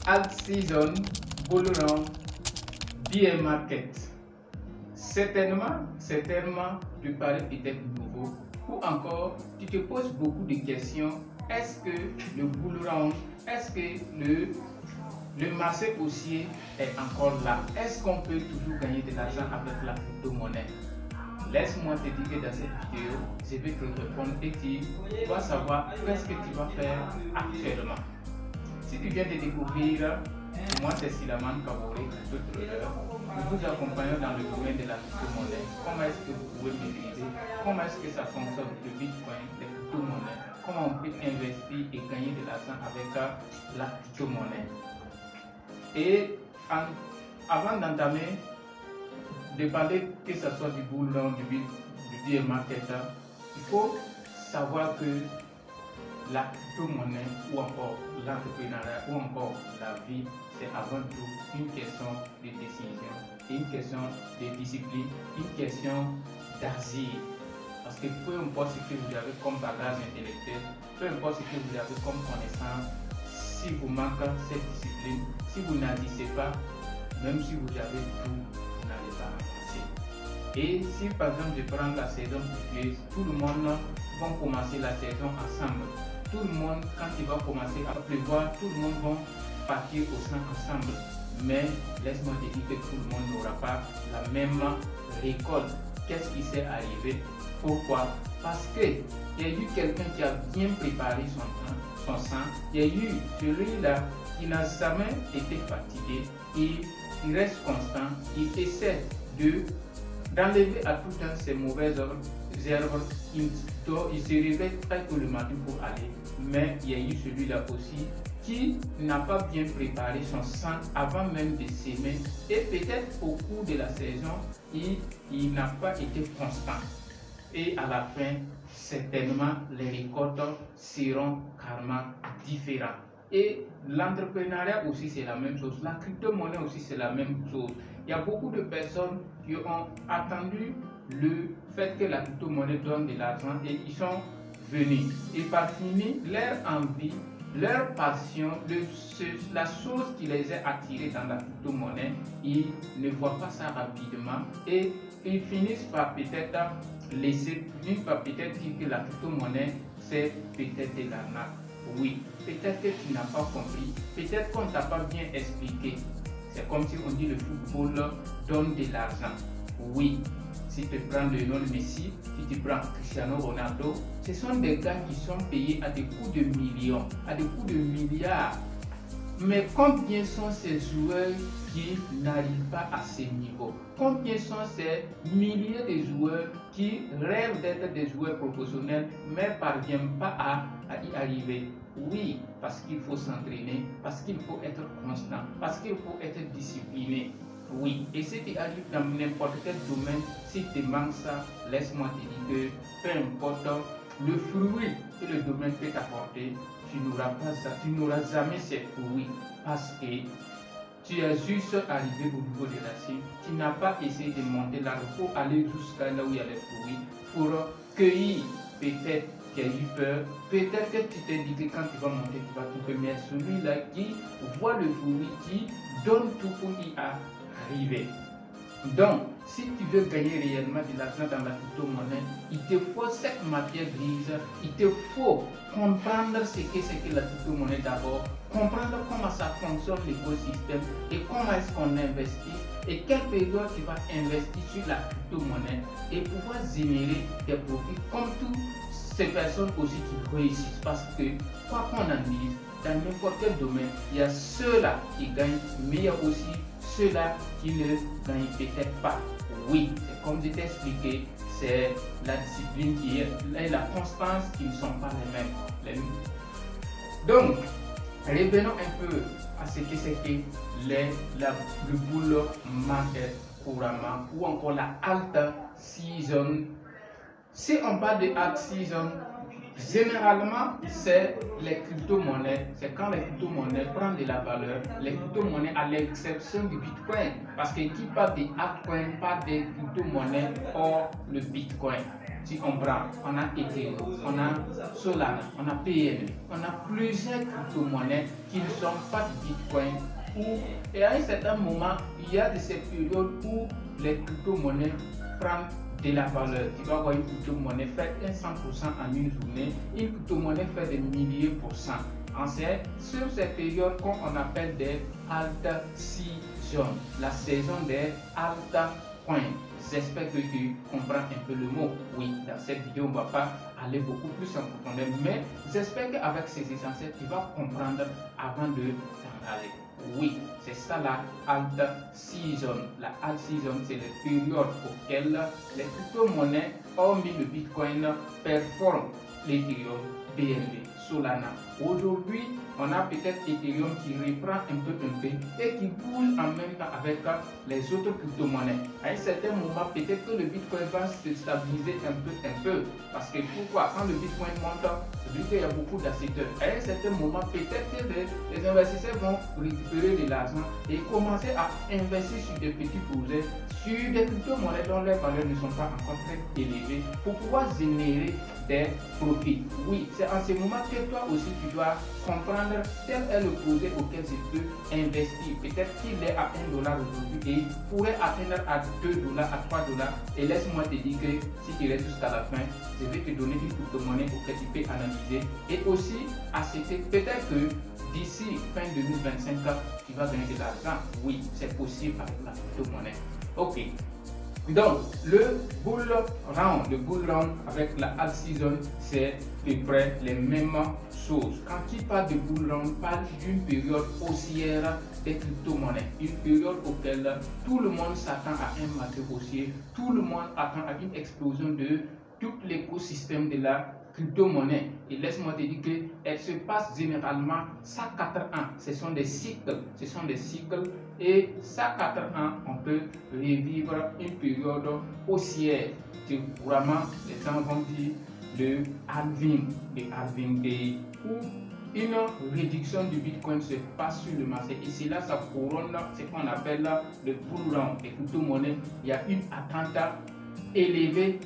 alt season, bull run, bear market. Certainement, ces termes te paraissent peut-être nouveaux ou encore tu te poses beaucoup de questions. Est-ce que le bull run, est-ce que le marché haussier est encore là? Est-ce qu'on peut toujours gagner de l'argent avec la crypto-monnaie? Laisse-moi te dire que dans cette vidéo, je vais te répondre et tu vas savoir qu'est-ce que tu vas faire actuellement. Si tu viens de découvrir, moi c'est Silaman Kaboré, crypto-trader. Nous vous accompagnons dans le domaine de la crypto-monnaie. Comment est-ce que vous pouvez maîtriser? Comment est-ce que ça fonctionne, le Bitcoin, les crypto-monnaies? Comment on peut investir et gagner de l'argent avec la crypto-monnaie? Et avant d'entamer, de parler que ce soit du bull run, du bear market, il faut savoir que la crypto-monnaie ou encore l'entrepreneuriat ou encore la vie, c'est avant tout une question de décision, une question de discipline, une question d'asile. Parce que peu importe ce que vous avez comme bagage intellectuel, peu importe ce que vous avez comme connaissance, si vous manquez cette discipline, si vous n'agissez pas, même si vous avez tout, vous n'allez pas avancer. Et si par exemple je prends la saison pluvieuse, tout le monde va commencer la saison ensemble. Tout le monde, quand il va commencer à pleuvoir, tout le monde va partir au champ ensemble. Mais laisse-moi te dire que tout le monde n'aura pas la même récolte. Qu'est-ce qui s'est arrivé? Pourquoi? Parce qu'il y a eu quelqu'un qui a bien préparé son sang. Il y a eu celui-là qui n'a jamais été fatigué. Il reste constant. Il essaie d'enlever à tout temps ces mauvaises herbes. Il se réveille très tôt le matin pour aller. Mais il y a eu celui-là aussi qui n'a pas bien préparé son sang avant même de s'aimer. Et peut-être au cours de la saison, il n'a pas été constant. Et à la fin, certainement, les récoltes seront carrément différentes. Et l'entrepreneuriat aussi, c'est la même chose. La crypto-monnaie aussi, c'est la même chose. Il y a beaucoup de personnes qui ont attendu le fait que la crypto-monnaie donne de l'argent et ils sont venus. Et par fini, leur envie, leur passion, la chose qui les a attirés dans la crypto-monnaie, ils ne voient pas ça rapidement et ils finissent par peut-être laisser, par peut-être dire que la crypto-monnaie, c'est peut-être de l'arnaque. Oui, peut-être que tu n'as pas compris, peut-être qu'on ne t'a pas bien expliqué. C'est comme si on dit le football donne de l'argent. Oui, si tu prends le nom de Messi, si tu prends Cristiano Ronaldo, ce sont des gars qui sont payés à des coûts de millions, à des coûts de milliards. Mais combien sont ces joueurs qui n'arrivent pas à ce niveau? Combien sont ces milliers de joueurs qui rêvent d'être des joueurs professionnels mais ne parviennent pas à y arriver? Oui, parce qu'il faut s'entraîner, parce qu'il faut être constant, parce qu'il faut être discipliné. Oui, et si tu arrives dans n'importe quel domaine, si tu manques ça, laisse-moi te dire que peu importe le fruit que le domaine peut t'apporter, tu n'auras pas ça, tu n'auras jamais ces fruits parce que tu es juste arrivé au niveau de la cible, tu n'as pas essayé de monter l'arbre pour aller jusqu'à là où il y a les fruits, pour cueillir. Peut-être qu'il y a eu peur, peut-être que tu t'es dit que quand tu vas monter, tu vas trouver, mais celui-là qui voit le fruit, qui donne tout pour y arriver. Donc, si tu veux gagner réellement de l'argent dans la crypto-monnaie, il te faut cette matière grise, il te faut comprendre ce que c'est que la crypto-monnaie d'abord, comprendre comment ça fonctionne l'écosystème et comment est-ce qu'on investit et quelle période tu vas investir sur la crypto-monnaie et pouvoir générer des profits comme toutes ces personnes aussi qui réussissent. Parce que, quoi qu'on en dise, dans n'importe quel domaine, il y a ceux-là qui gagnent, mais il y a aussi ceux-là qui ne gagnent peut-être pas. Oui, c'est comme je t'ai expliqué, c'est la discipline qui est et la constance qui ne sont pas les mêmes. Donc, revenons un peu à ce que c'est que le bull market couramment ou encore la alt season. Si on parle de alt season, Généralement, c'est les crypto-monnaies, c'est quand les crypto-monnaies prennent de la valeur, les crypto-monnaies à l'exception du Bitcoin, parce que qui parle des altcoins, pas des crypto-monnaies hors le Bitcoin. Si on prend, on a Ethereum, on a Solana, on a PNB, on a plusieurs crypto-monnaies qui ne sont pas du Bitcoin. Et à un certain moment, il y a de ces périodes où les crypto-monnaies prennent de la valeur. Tu vas voir une crypto-monnaie faire 100% en une journée, une crypto-monnaie fait des milliers %. Sur ces périodes qu'on appelle des alt season, la saison des altcoins. J'espère que tu comprends un peu le mot. Oui, dans cette vidéo, on ne va pas aller beaucoup plus en profondeur, mais j'espère qu'avec ces essentiels, tu vas comprendre avant de t'en aller. Oui, c'est ça la alt season. La alt season, c'est les périodes auxquelles les crypto-monnaies, hormis le Bitcoin, performent l'Ethereum, BNB, Solana. Aujourd'hui, on a peut-être Ethereum qui reprend un peu et qui bouge en même temps avec les autres crypto-monnaies. À un certain moment, peut-être que le Bitcoin va se stabiliser un peu. Parce que pourquoi? Quand le Bitcoin monte, c'est qu'il y a beaucoup d'acheteurs. À un certain moment, peut-être que les investisseurs vont récupérer de l'argent et commencer à investir sur des petits projets, sur des crypto-monnaies dont les valeurs ne sont pas encore très élevées pour pouvoir générer des profits. Oui, c'est en ce moment que toi aussi tu dois comprendre quel est le projet auquel je peux investir. Peut-être qu'il est à $1 aujourd'hui et pourrait atteindre à $2, à $3. Et laisse-moi te dire que si tu restes jusqu'à la fin, je vais te donner une crypto-monnaie auquel tu peux analyser et aussi acheter. Peut-être que d'ici fin 2025, tu vas gagner de l'argent. Oui, c'est possible avec la crypto-monnaie. Ok. Donc, le bull run avec la alt season, c'est à peu près les mêmes choses. Quand il parle de bull run, on parle d'une période haussière des crypto-monnaies. Une période auquel tout le monde s'attend à un marché haussier, tout le monde attend à une explosion de tout l'écosystème de la crypto-monnaie. Et laisse-moi te dire qu'elle se passe généralement chaque 4 ans. Ce sont des cycles. Et chaque 4 ans, on peut revivre une période haussière. Couramment, les gens vont dire le halving day, où une réduction du Bitcoin se passe sur le marché. Et c'est là ça couronne ce qu'on appelle le bull run des crypto-monnaies. Il y a une attente élevée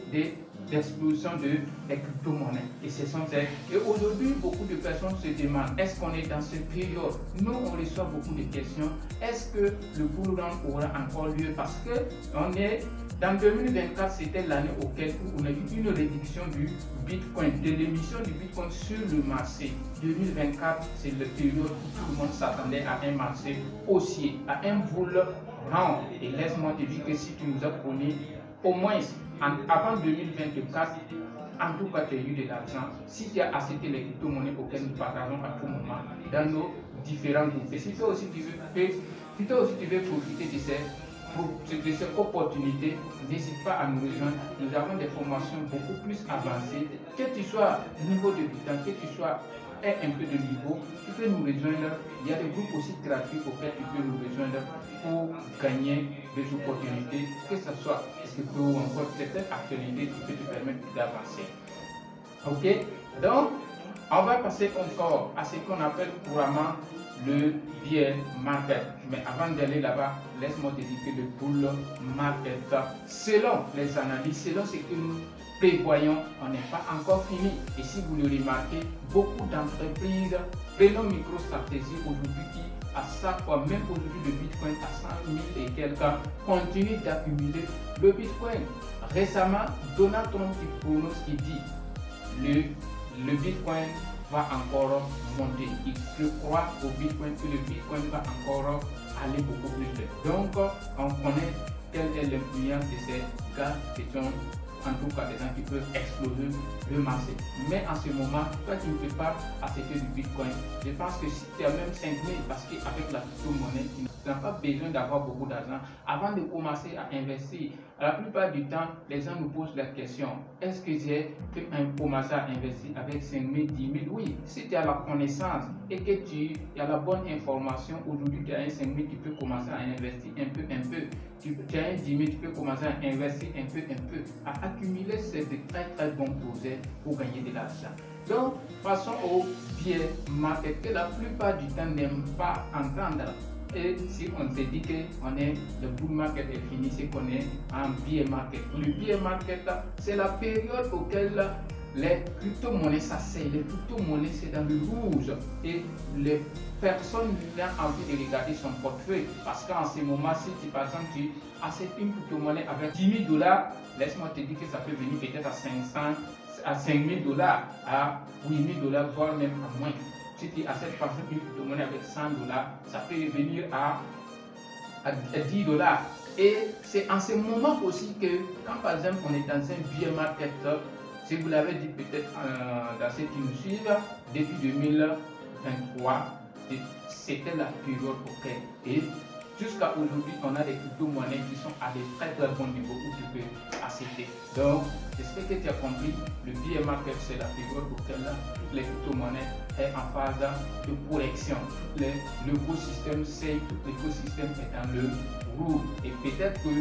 d'explosion des crypto-monnaies. Et aujourd'hui, beaucoup de personnes se demandent, est-ce qu'on est dans cette période? Nous, on reçoit beaucoup de questions. Est-ce que le bull run aura encore lieu? Parce que on est dans 2024, c'était l'année auquel on a eu une réduction du Bitcoin, de l'émission du Bitcoin sur le marché. 2024, c'est la période où tout le monde s'attendait à un marché haussier, à un bull run. Et laisse-moi te dire que si tu nous as promis au moins avant 2024, en tout cas, tu as eu de l'argent. Si tu as acheté les crypto-monnaies auxquelles nous partageons à tout moment dans nos différents groupes. Et si toi aussi tu veux profiter de ces opportunités, n'hésite pas à nous rejoindre. Nous avons des formations beaucoup plus avancées. Que tu sois niveau de débutant, que tu sois un peu de niveau, tu peux nous rejoindre. Il y a des groupes aussi gratuits auxquels tu peux nous rejoindre pour gagner des opportunités, que ce soit crypto ou encore certaines actualités qui peuvent te permettre d'avancer. Ok, donc on va passer encore à ce qu'on appelle couramment le bear market. Mais avant d'aller là-bas, laisse-moi te dire que le bull market, selon les analyses, selon ce que nous prévoyons, on n'est pas encore fini. Et si vous le remarquez, beaucoup d'entreprises, prenons MicroStrategy aujourd'hui qui à chaque fois, même aujourd'hui le Bitcoin à 100 000 et quelques, continue d'accumuler le Bitcoin. Récemment, Donald Trump qui prononce, qui dit le Bitcoin va encore monter. Il croit au Bitcoin, que le Bitcoin va encore aller beaucoup plus vite. Donc, on connaît quelle est l'influence de ces gars qui sont en tout cas des gens qui peuvent exploser le marché. Mais en ce moment, toi qui ne peux pas acheter du Bitcoin, je pense que si tu as même 5 000, parce qu'avec la crypto-monnaie, tu n'as pas besoin d'avoir beaucoup d'argent avant de commencer à investir. La plupart du temps, les gens nous posent la question, est-ce que j'ai commencé à investir avec 5 000, 10 000? Oui, si tu as la connaissance et que tu as la bonne information, aujourd'hui tu as un 5 000, tu peux commencer à investir un peu. Tu as un 10 000, tu peux commencer à investir un peu, à accumuler ces très bons projets pour gagner de l'argent. Donc, passons au bear market que la plupart du temps n'aiment pas entendre. Et si on se dit que le bull market est fini, c'est qu'on est en bear market. Le bear market, c'est la période auquel les crypto-monnaies s'asseyent. Les crypto-monnaies, c'est dans le rouge. Et les personnes n'ont envie de regarder son portefeuille. Parce qu'en ce moment, si tu, par exemple, tu achètes une crypto-monnaie avec 10 000 $, laisse-moi te dire que ça peut venir peut-être à 500, à 5 000 $, à 8 000 $, voire même à moins. Si tu achètes par exemple une crypto-monnaie avec 100 $, ça peut revenir à 10 $. Et c'est en ce moment aussi que, quand par exemple on est dans un bear market, si vous l'avez dit peut-être dans ceux qui nous suivent, depuis 2023, c'était la période auquel. Et jusqu'à aujourd'hui, on a des crypto-monnaies qui sont à des très bons niveaux où tu peux acheter. Donc, j'espère que tu as compris, le bear market, c'est la période auquel toutes les crypto-monnaies est en phase de correction. L'écosystème sait, tout l'écosystème est dans le rouge. Et peut-être que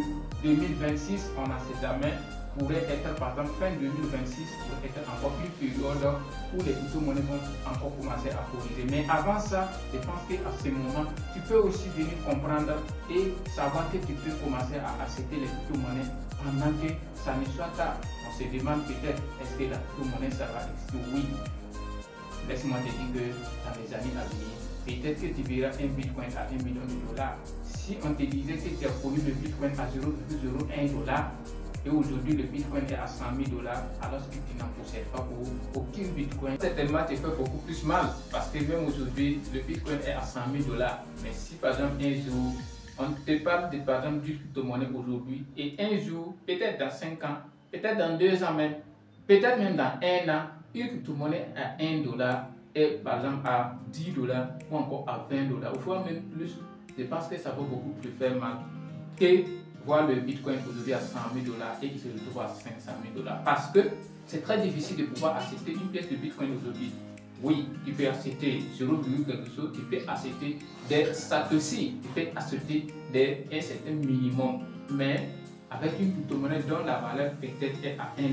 2026, on a ses mains, pourrait être par exemple fin 2026 pourrait être encore une période où les crypto-monnaies vont encore commencer à corriger. Mais avant ça, je pense qu'à ce moment, tu peux aussi venir comprendre et savoir que tu peux commencer à acheter les crypto-monnaies pendant que ça ne soit tard. On se demande peut-être est-ce que la crypto-monnaie ça va exister? Oui. Laisse-moi te dire que dans les années à venir, peut-être que tu verras un bitcoin à 1 million de $. Si on te disait que tu as connu le bitcoin à 0,01 $, et aujourd'hui le bitcoin est à 100 000 $, alors que tu n'en possèdes pas aucun bitcoin, certainement te fait beaucoup plus mal, parce que même aujourd'hui le bitcoin est à 100 000 $. Mais si par exemple un jour on te parle de par exemple du crypto-monnaie aujourd'hui, et un jour, peut-être dans 5 ans, peut-être dans 2 ans même, peut-être même dans 1 an, une crypto-monnaie à 1 $ et par exemple à 10 $ ou encore à 20 $, ou fois même plus, je pense que ça va beaucoup plus faire mal que voir le bitcoin aujourd'hui à 100 000 $ et qui se retrouve à 500 000 $. Parce que c'est très difficile de pouvoir acheter une pièce de bitcoin aujourd'hui. Oui, tu peux acheter 0, quelque chose, tu peux acheter des satoshi, tu peux acheter un certain minimum. Mais avec une crypto-monnaie dont la valeur peut-être est à 1 $,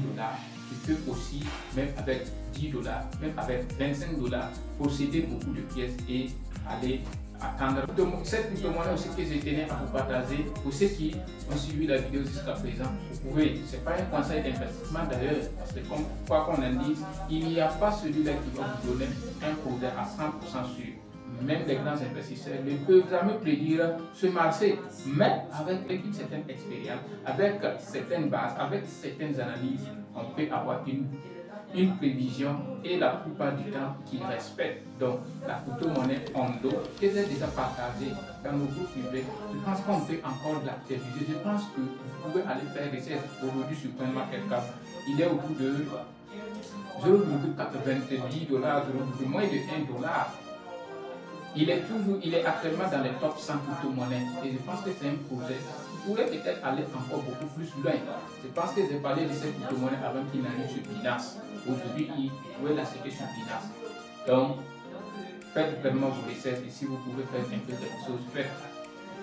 tu peux aussi, même avec 10 $, même avec 25 $, posséder beaucoup de pièces et aller attendre. Cette crypto-monnaie aussi que je tenais à vous partager, pour ceux qui ont suivi la vidéo jusqu'à présent, vous pouvez, ce n'est pas un conseil d'investissement d'ailleurs, parce que comme quoi qu'on en dise, il n'y a pas celui-là qui va vous donner un produit à 100% sûr. Même les grands investisseurs ne peuvent jamais prédire ce marché, mais avec une certaine expérience, avec certaines bases, avec certaines analyses, on peut avoir une prévision et la plupart du temps qui respecte. Donc la crypto-monnaie Ondo que j'ai déjà partagée dans nos groupes privés, je pense qu'on peut encore l'actualiser. Je pense que vous pouvez aller faire des recherches aujourd'hui sur CoinMarketCap. Il est autour de 0,90 $, moins de 1 $. Il est actuellement dans les top 100 crypto-monnaies et je pense que c'est un projet qui pourrait peut-être aller encore beaucoup plus loin. Je pense que j'ai parlé de cette crypto-monnaie avant qu'il n'arrive sur Binance. Aujourd'hui, il pourrait l'acheter sur Binance. Donc, faites vraiment vos recherches et si vous pouvez faire un peu quelque chose, faites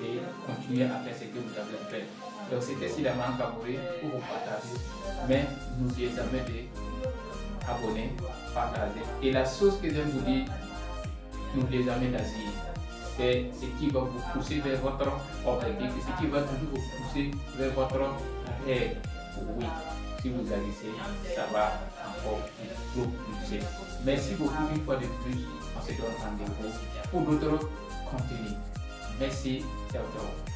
et continuez à faire ce que vous avez fait. Donc, c'était Silaman Kabouré pour vous partager. Mais n'oubliez jamais d'abonner, partager. Et la chose que j'aime vous dire, n'oubliez jamais d'agir. C'est ce qui va vous pousser vers votre objectif, c'est ce qui va toujours vous pousser vers votre rêve. Oui, si vous agissez, ça va encore plus pousser. Merci beaucoup une fois de plus. On se donne rendez-vous pour d'autres contenus. Merci, ciao ciao.